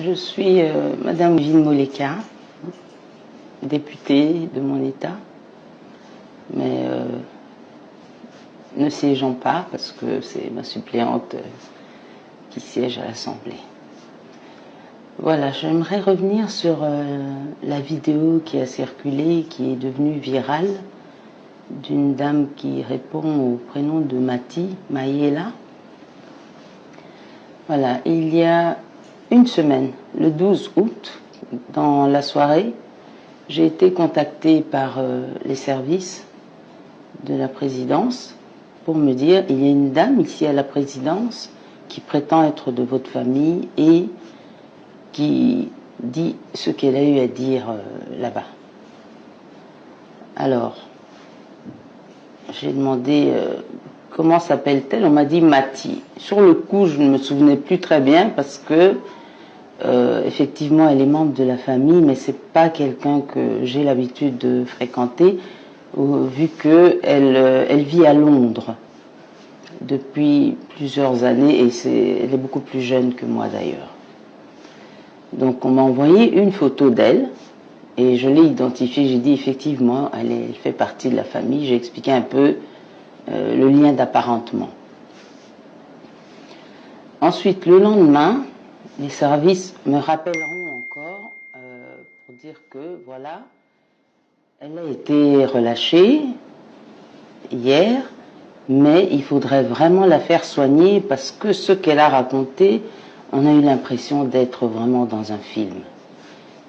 Je suis Madame Wivine Moleka, députée de mon État, mais ne siégeant pas parce que c'est ma suppléante qui siège à l'Assemblée. Voilà, j'aimerais revenir sur la vidéo qui a circulé, qui est devenue virale, d'une dame qui répond au prénom de Mati, Maïela. Voilà, il y a une semaine, le 12 août, dans la soirée, j'ai été contactée par les services de la présidence pour me dire il y a une dame ici à la présidence qui prétend être de votre famille et qui dit ce qu'elle a eu à dire là-bas. Alors, j'ai demandé comment s'appelle-t-elle. On m'a dit Mati. Sur le coup, je ne me souvenais plus très bien parce que effectivement, elle est membre de la famille, mais c'est pas quelqu'un que j'ai l'habitude de fréquenter, vu que elle vit à Londres depuis plusieurs années et elle est beaucoup plus jeune que moi d'ailleurs. Donc on m'a envoyé une photo d'elle et je l'ai identifiée. J'ai dit effectivement, elle fait partie de la famille. J'ai expliqué un peu le lien d'apparentement. Ensuite, le lendemain, les services me rappelleront encore pour dire que voilà, elle a été relâchée hier, mais il faudrait vraiment la faire soigner parce que ce qu'elle a raconté, on a eu l'impression d'être vraiment dans un film.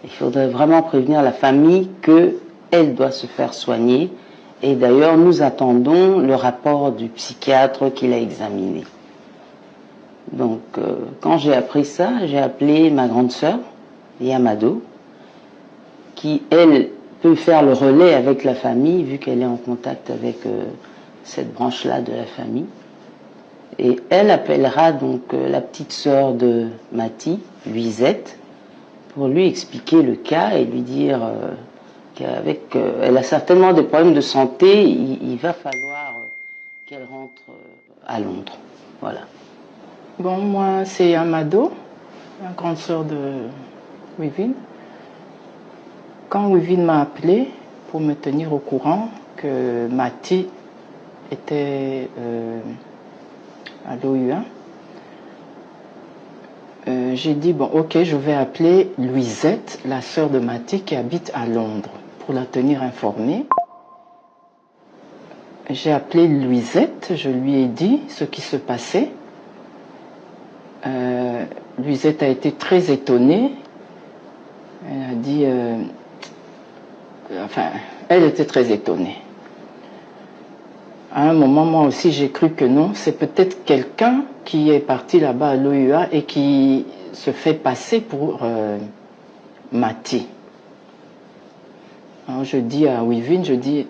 Il faudrait vraiment prévenir la famille qu'elle doit se faire soigner. Et d'ailleurs, nous attendons le rapport du psychiatre qui l'a examiné. Donc, quand j'ai appris ça, j'ai appelé ma grande sœur, Yamado, qui, elle, peut faire le relais avec la famille, vu qu'elle est en contact avec cette branche-là de la famille. Et elle appellera donc la petite sœur de Mati, Luisette, pour lui expliquer le cas et lui dire qu'avec, elle a certainement des problèmes de santé, il va falloir qu'elle rentre à Londres. Voilà. Bon, moi, c'est Amado, la grande sœur de Wivine. Quand Wivine m'a appelé pour me tenir au courant que Mati était à l'OU1, j'ai dit, bon, ok, je vais appeler Luisette, la sœur de Mati qui habite à Londres, pour la tenir informée. J'ai appelé Luisette, je lui ai dit ce qui se passait. Luisette a été très étonnée. Elle a dit... elle était très étonnée. À un moment, moi aussi, j'ai cru que non. C'est peut-être quelqu'un qui est parti là-bas à l'OUA et qui se fait passer pour Mati. Alors je dis à Wivine, je dis,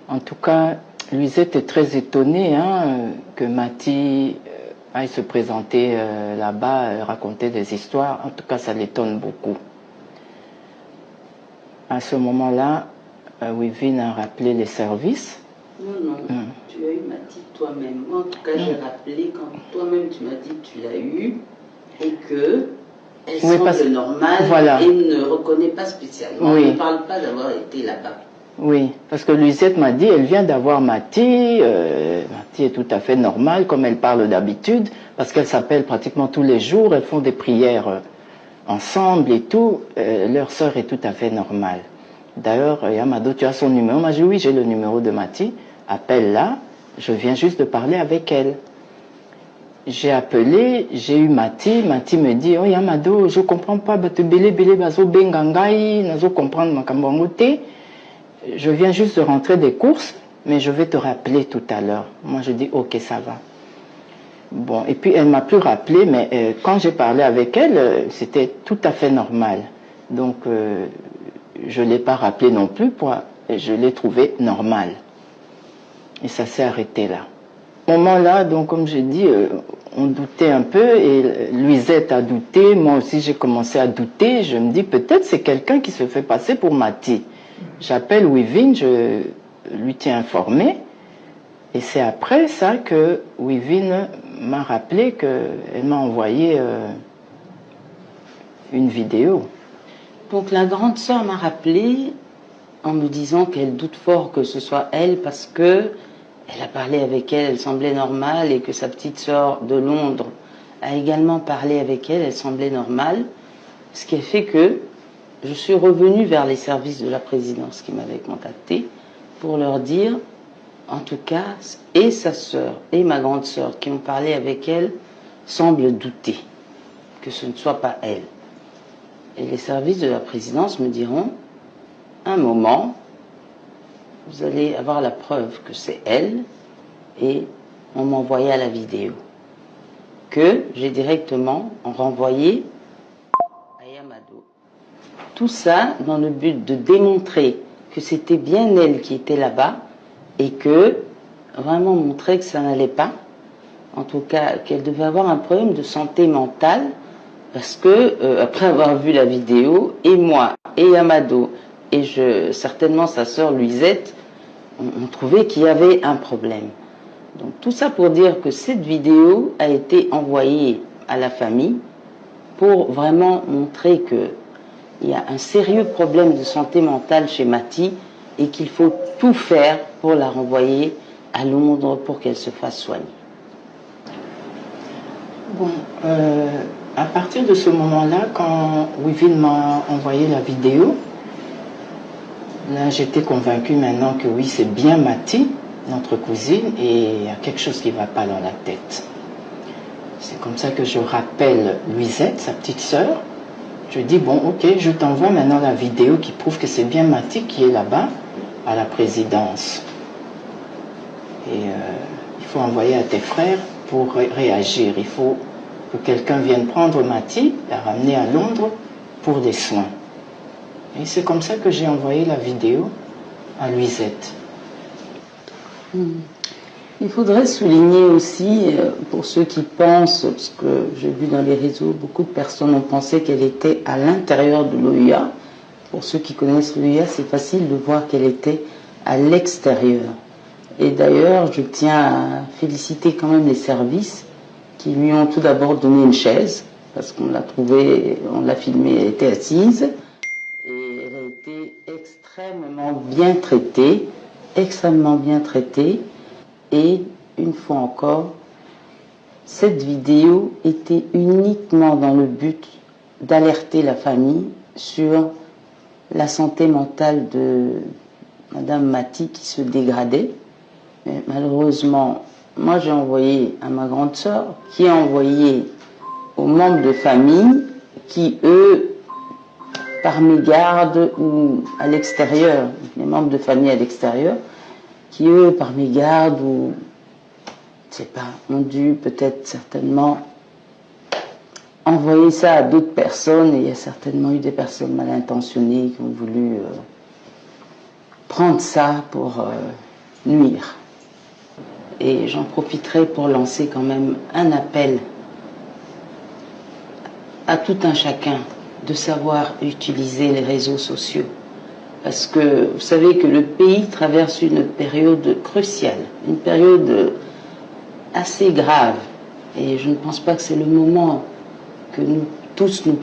en tout cas, Luisette est très étonnée que Mati aille se présenter là-bas, raconter des histoires. En tout cas, ça l'étonne beaucoup. À ce moment-là, Wivine a rappelé les services. Non, tu as eu Mati toi-même. Moi, en tout cas, j'ai rappelé quand toi-même tu m'as dit que tu l'as eu et que elle semble normale voilà. Et ne reconnaît pas spécialement. Oui. Elle ne parle pas d'avoir été là-bas. Oui, parce que Luisette m'a dit, elle vient d'avoir Mati. Mati est tout à fait normale, comme elle parle d'habitude, parce qu'elle s'appelle pratiquement tous les jours, elles font des prières ensemble et tout. Leur sœur est tout à fait normale. D'ailleurs, Yamado, tu as son numéro? Moi, j'ai dit oui, j'ai le numéro de Mati. Appelle-la, je viens juste de parler avec elle. J'ai appelé, j'ai eu Mati. Mati me dit, oh Yamado, je comprends pas, je viens juste de rentrer des courses, mais je vais te rappeler tout à l'heure. Moi, je dis, ok, ça va. Bon, et puis elle m'a plus rappelé, mais quand j'ai parlé avec elle, c'était tout à fait normal. Donc, je ne l'ai pas rappelé non plus, je l'ai trouvé normal. Et ça s'est arrêté là. Au moment-là, donc, comme j'ai dit, on doutait un peu, et Luisette a douté, moi aussi j'ai commencé à douter. Je me dis, peut-être c'est quelqu'un qui se fait passer pour Mati. J'appelle Wivine, je lui tiens informé, et c'est après ça que Wivine m'a rappelé qu'elle m'a envoyé une vidéo. Donc la grande sœur m'a rappelé en me disant qu'elle doute fort que ce soit elle parce que elle a parlé avec elle, elle semblait normale, et que sa petite sœur de Londres a également parlé avec elle, elle semblait normale. Ce qui a fait que je suis revenue vers les services de la présidence qui m'avaient contacté pour leur dire, en tout cas, et sa sœur et ma grande sœur qui ont parlé avec elle semblent douter que ce ne soit pas elle. Et les services de la présidence me diront, un moment, vous allez avoir la preuve que c'est elle, et on m'envoya la vidéo que j'ai directement renvoyée à Yamado. Tout ça dans le but de démontrer que c'était bien elle qui était là-bas et que vraiment montrer que ça n'allait pas, en tout cas qu'elle devait avoir un problème de santé mentale parce que après avoir vu la vidéo, et moi et Yamado et certainement sa sœur Luisette, on trouvait qu'il y avait un problème. Donc tout ça pour dire que cette vidéo a été envoyée à la famille pour vraiment montrer qu'il y a un sérieux problème de santé mentale chez Mathie et qu'il faut tout faire pour la renvoyer à Londres pour qu'elle se fasse soigner. Bon, à partir de ce moment-là, quand Wivine m'a envoyé la vidéo, là j'étais convaincue maintenant que oui, c'est bien Mathie, notre cousine, et il y a quelque chose qui ne va pas dans la tête. C'est comme ça que je rappelle Luisette, sa petite sœur. Je dis, bon, ok, je t'envoie maintenant la vidéo qui prouve que c'est bien Mathie qui est là-bas, à la présidence. Et il faut envoyer à tes frères pour réagir. Il faut que quelqu'un vienne prendre Mathie, la ramener à Londres pour des soins. Et c'est comme ça que j'ai envoyé la vidéo à Luisette. Il faudrait souligner aussi, pour ceux qui pensent, parce que j'ai vu dans les réseaux, beaucoup de personnes ont pensé qu'elle était à l'intérieur de l'OUA. Pour ceux qui connaissent l'OUA, c'est facile de voir qu'elle était à l'extérieur. Et d'ailleurs, je tiens à féliciter quand même les services qui lui ont tout d'abord donné une chaise, parce qu'on l'a trouvée, on l'a filmée, elle était assise, et elle a été extrêmement bien traitée, et une fois encore, cette vidéo était uniquement dans le but d'alerter la famille sur la santé mentale de Madame Mathie qui se dégradait. Mais malheureusement, moi j'ai envoyé à ma grande sœur, qui a envoyé aux membres de famille, qui eux, par mégarde ou à l'extérieur, les membres de famille à l'extérieur, qui eux, par mégarde ou, je sais pas, ont dû peut-être certainement envoyer ça à d'autres personnes, et il y a certainement eu des personnes mal intentionnées qui ont voulu prendre ça pour nuire. Et j'en profiterai pour lancer quand même un appel à tout un chacun de savoir utiliser les réseaux sociaux. Parce que vous savez que le pays traverse une période cruciale, une période assez grave. Et je ne pense pas que c'est le moment que nous tous nous